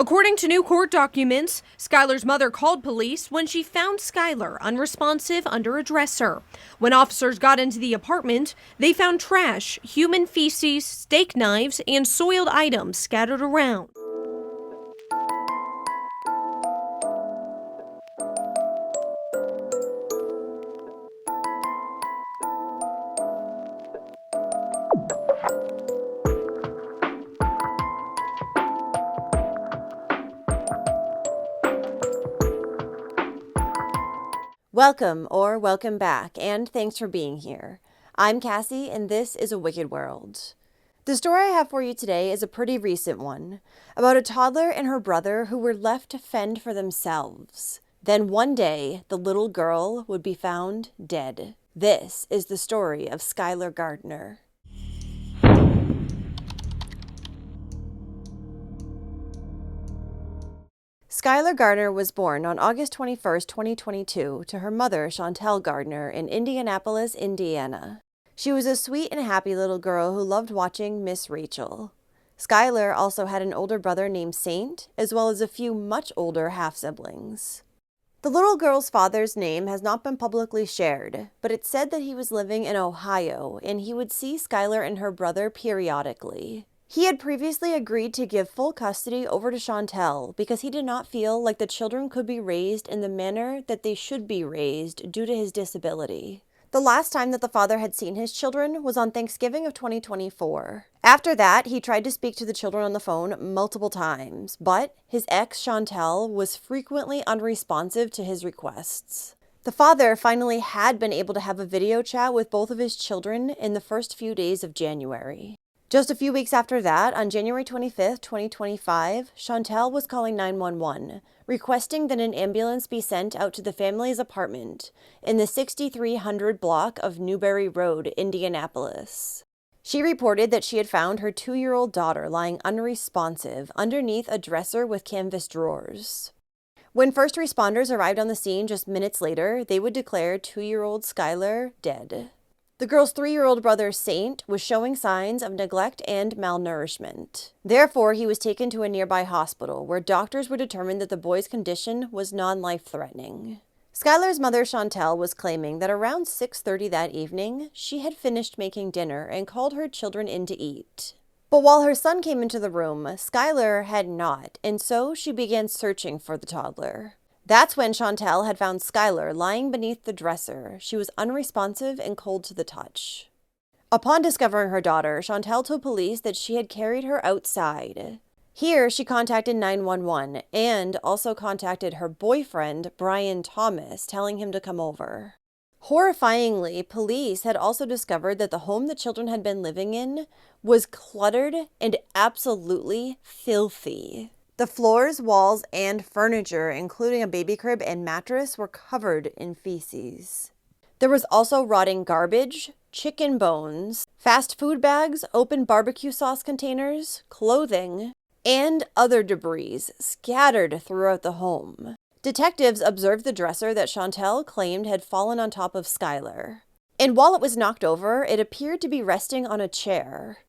According to new court documents, Skylar's mother called police when she found Skylar unresponsive under a dresser. When officers got into the apartment, they found trash, human feces, steak knives, and soiled items scattered around. Welcome back, and thanks for being here. I'm Cassie, and this is A Wicked World. The story I have for you today is a pretty recent one, about a toddler and her brother who were left to fend for themselves. Then one day, the little girl would be found dead. This is the story of Skylar Gardner. Skylar Gardner was born on August 21st, 2022, to her mother, Chantel Gardner, in Indianapolis, Indiana. She was a sweet and happy little girl who loved watching Miss Rachel. Skylar also had an older brother named Saint, as well as a few much older half-siblings. The little girl's father's name has not been publicly shared, but it's said that he was living in Ohio, and he would see Skylar and her brother periodically. He had previously agreed to give full custody over to Chantel because he did not feel like the children could be raised in the manner that they should be raised due to his disability. The last time that the father had seen his children was on Thanksgiving of 2024. After that, he tried to speak to the children on the phone multiple times, but his ex, Chantel, was frequently unresponsive to his requests. The father finally had been able to have a video chat with both of his children in the first few days of January. Just a few weeks after that, on January 25th, 2025, Chantel was calling 911, requesting that an ambulance be sent out to the family's apartment in the 6300 block of Newberry Road, Indianapolis. She reported that she had found her 2-year-old daughter lying unresponsive underneath a dresser with canvas drawers. When first responders arrived on the scene just minutes later, they would declare 2-year-old Skylar dead. The girl's 3-year-old brother, Saint, was showing signs of neglect and malnourishment. Therefore, he was taken to a nearby hospital, where doctors were determined that the boy's condition was non-life-threatening. Skylar's mother, Chantel, was claiming that around 6:30 that evening, she had finished making dinner and called her children in to eat. But while her son came into the room, Skylar had not, and so she began searching for the toddler. That's when Chantel had found Skylar lying beneath the dresser. She was unresponsive and cold to the touch. Upon discovering her daughter, Chantel told police that she had carried her outside. Here, she contacted 911 and also contacted her boyfriend, Brian Thomas, telling him to come over. Horrifyingly, police had also discovered that the home the children had been living in was cluttered and absolutely filthy. The floors, walls, and furniture, including a baby crib and mattress, were covered in feces. There was also rotting garbage, chicken bones, fast food bags, open barbecue sauce containers, clothing, and other debris scattered throughout the home. Detectives observed the dresser that Chantel claimed had fallen on top of Skylar. And while it was knocked over, it appeared to be resting on a chair.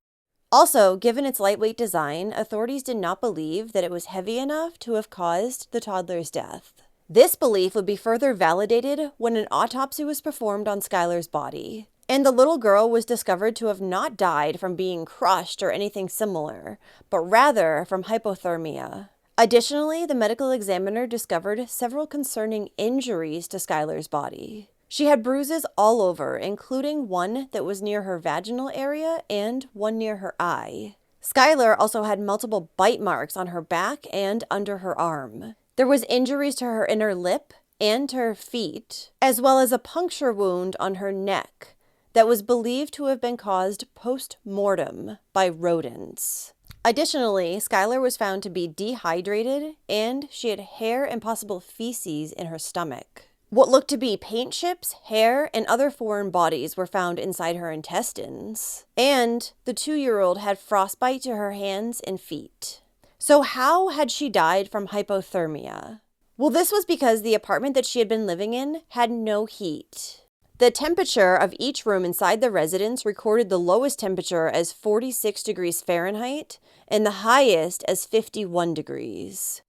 Also, given its lightweight design, authorities did not believe that it was heavy enough to have caused the toddler's death. This belief would be further validated when an autopsy was performed on Skylar's body, and the little girl was discovered to have not died from being crushed or anything similar, but rather from hypothermia. Additionally, the medical examiner discovered several concerning injuries to Skylar's body. She had bruises all over, including one that was near her vaginal area and one near her eye. Skylar also had multiple bite marks on her back and under her arm. There was injuries to her inner lip and to her feet, as well as a puncture wound on her neck that was believed to have been caused post-mortem by rodents. Additionally, Skylar was found to be dehydrated, and she had hair and possible feces in her stomach. What looked to be paint chips, hair, and other foreign bodies were found inside her intestines. And the 2-year-old had frostbite to her hands and feet. So how had she died from hypothermia? Well, this was because the apartment that she had been living in had no heat. The temperature of each room inside the residence recorded the lowest temperature as 46 degrees Fahrenheit and the highest as 51 degrees.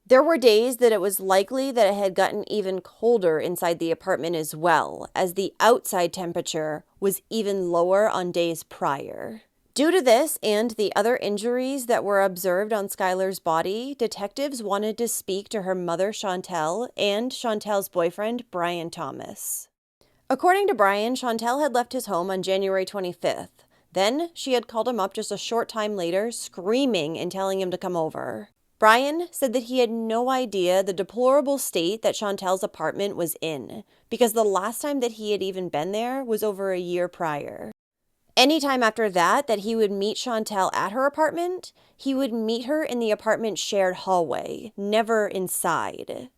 There were days that it was likely that it had gotten even colder inside the apartment as well, as the outside temperature was even lower on days prior. Due to this and the other injuries that were observed on Skylar's body, detectives wanted to speak to her mother, Chantel, and Chantel's boyfriend, Brian Thomas. According to Brian, Chantel had left his home on January 25th. Then she had called him up just a short time later, screaming and telling him to come over. Brian said that he had no idea the deplorable state that Chantel's apartment was in, because the last time that he had even been there was over a year prior. Anytime after that he would meet Chantel at her apartment, he would meet her in the apartment's shared hallway, never inside.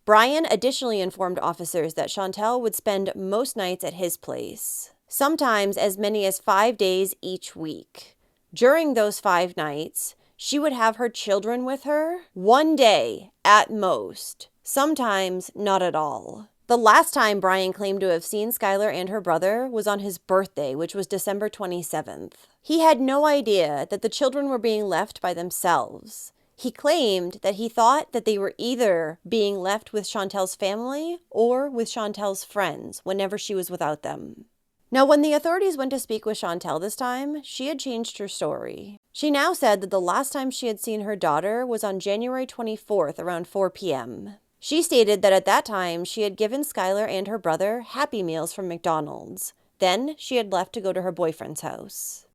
Brian additionally informed officers that Chantel would spend most nights at his place, sometimes as many as 5 days each week. During those 5 nights, she would have her children with her 1 day at most, sometimes not at all. The last time Brian claimed to have seen Skylar and her brother was on his birthday, which was December 27th. He had no idea that the children were being left by themselves. He claimed that he thought that they were either being left with Chantel's family or with Chantel's friends whenever she was without them. Now, when the authorities went to speak with Chantel this time, she had changed her story. She now said that the last time she had seen her daughter was on January 24th around 4 p.m. She stated that at that time, she had given Skylar and her brother Happy Meals from McDonald's. Then she had left to go to her boyfriend's house.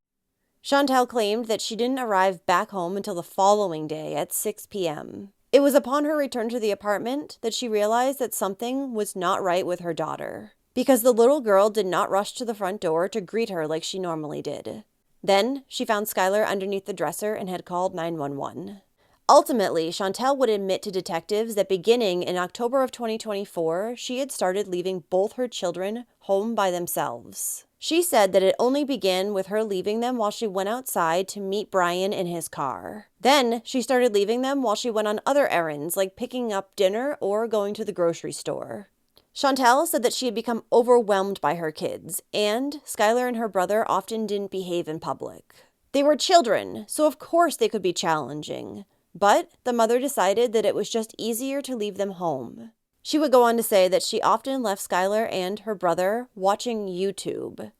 Chantel claimed that she didn't arrive back home until the following day at 6 p.m. It was upon her return to the apartment that she realized that something was not right with her daughter, because the little girl did not rush to the front door to greet her like she normally did. Then she found Skylar underneath the dresser and had called 911. Ultimately, Chantel would admit to detectives that beginning in October of 2024, she had started leaving both her children home by themselves. She said that it only began with her leaving them while she went outside to meet Brian in his car. Then she started leaving them while she went on other errands like picking up dinner or going to the grocery store. Chantel said that she had become overwhelmed by her kids, and Skylar and her brother often didn't behave in public. They were children, so of course they could be challenging. But the mother decided that it was just easier to leave them home. She would go on to say that she often left Skylar and her brother watching YouTube.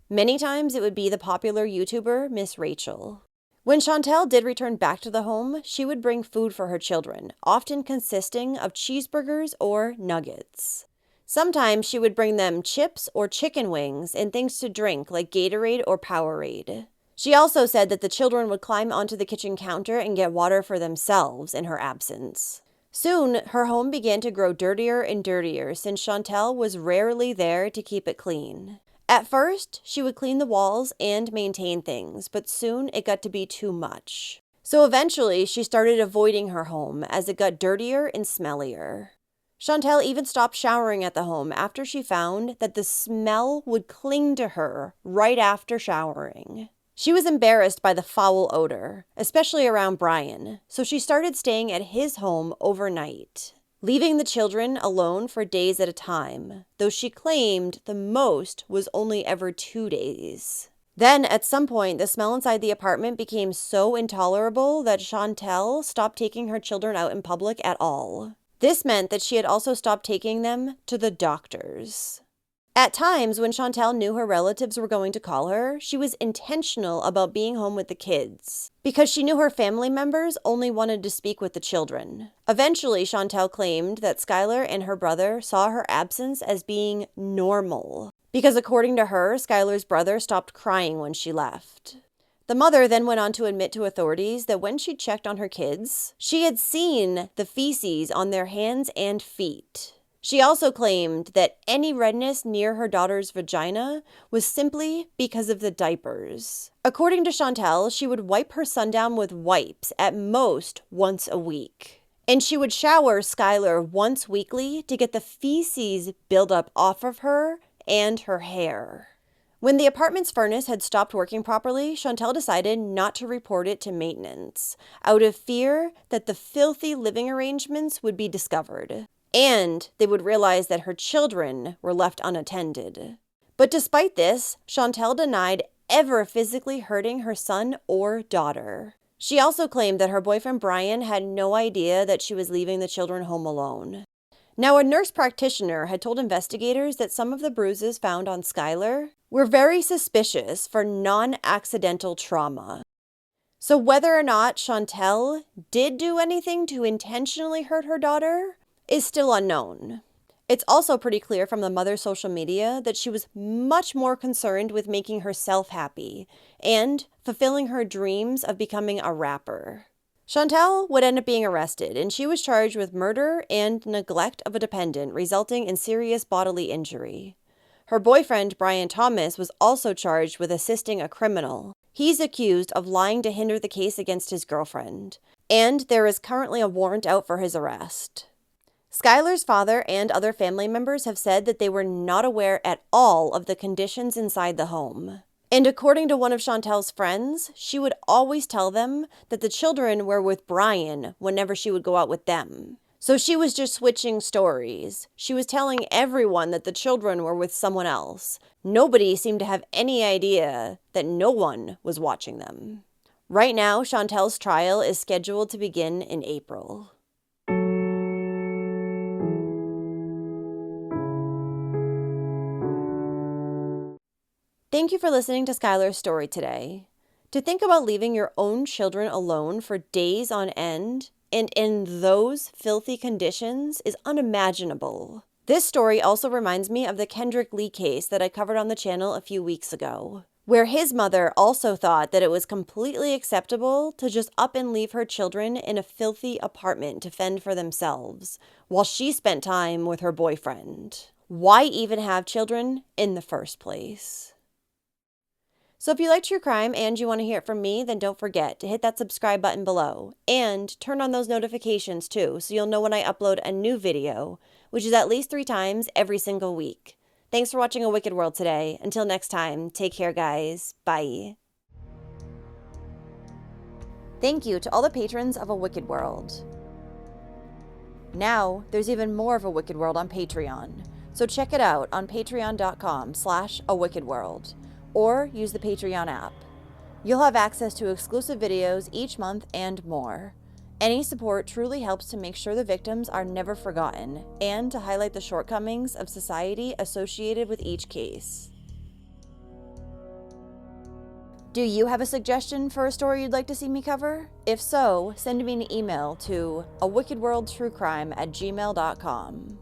Many times it would be the popular YouTuber Miss Rachel. When Chantel did return back to the home, she would bring food for her children, often consisting of cheeseburgers or nuggets. Sometimes she would bring them chips or chicken wings and things to drink like Gatorade or Powerade. She also said that the children would climb onto the kitchen counter and get water for themselves in her absence. Soon, her home began to grow dirtier and dirtier since Chantel was rarely there to keep it clean. At first, she would clean the walls and maintain things, but soon it got to be too much. So eventually, she started avoiding her home as it got dirtier and smellier. Chantel even stopped showering at the home after she found that the smell would cling to her right after showering. She was embarrassed by the foul odor, especially around Brian, so she started staying at his home overnight, leaving the children alone for days at a time, though she claimed the most was only ever 2 days. Then, at some point, the smell inside the apartment became so intolerable that Chantel stopped taking her children out in public at all. This meant that she had also stopped taking them to the doctors. At times, when Chantel knew her relatives were going to call her, she was intentional about being home with the kids, because she knew her family members only wanted to speak with the children. Eventually, Chantel claimed that Skylar and her brother saw her absence as being normal, because according to her, Skylar's brother stopped crying when she left. The mother then went on to admit to authorities that when she checked on her kids, she had seen the feces on their hands and feet. She also claimed that any redness near her daughter's vagina was simply because of the diapers. According to Chantel, she would wipe her son down with wipes at most once a week. And she would shower Skylar once weekly to get the feces buildup off of her and her hair. When the apartment's furnace had stopped working properly, Chantel decided not to report it to maintenance, out of fear that the filthy living arrangements would be discovered. and they would realize that her children were left unattended. But despite this, Chantel denied ever physically hurting her son or daughter. She also claimed that her boyfriend Brian had no idea that she was leaving the children home alone. Now, a nurse practitioner had told investigators that some of the bruises found on Skylar were very suspicious for non-accidental trauma. So whether or not Chantel did do anything to intentionally hurt her daughter is still unknown. It's also pretty clear from the mother's social media that she was much more concerned with making herself happy and fulfilling her dreams of becoming a rapper. Chantel would end up being arrested, and she was charged with murder and neglect of a dependent, resulting in serious bodily injury. Her boyfriend, Brian Thomas, was also charged with assisting a criminal. He's accused of lying to hinder the case against his girlfriend, and there is currently a warrant out for his arrest. Skylar's father and other family members have said that they were not aware at all of the conditions inside the home. And according to one of Chantel's friends, she would always tell them that the children were with Brian whenever she would go out with them. So she was just switching stories. She was telling everyone that the children were with someone else. Nobody seemed to have any idea that no one was watching them. Right now, Chantel's trial is scheduled to begin in April. Thank you for listening to Skylar's story today. To think about leaving your own children alone for days on end and in those filthy conditions is unimaginable. This story also reminds me of the Kendrick Lee case that I covered on the channel a few weeks ago, where his mother also thought that it was completely acceptable to just up and leave her children in a filthy apartment to fend for themselves, while she spent time with her boyfriend. Why even have children in the first place? So if you like true crime and you want to hear it from me, then don't forget to hit that subscribe button below and turn on those notifications too, so you'll know when I upload a new video, which is at least 3 times every single week. Thanks for watching A Wicked World today. Until next time, take care, guys. Bye. Thank you to all the patrons of A Wicked World. Now, there's even more of A Wicked World on Patreon, so check it out on patreon.com/awickedworld. or use the Patreon app. You'll have access to exclusive videos each month and more. Any support truly helps to make sure the victims are never forgotten and to highlight the shortcomings of society associated with each case. Do you have a suggestion for a story you'd like to see me cover? If so, send me an email to awickedworldtruecrime@gmail.com.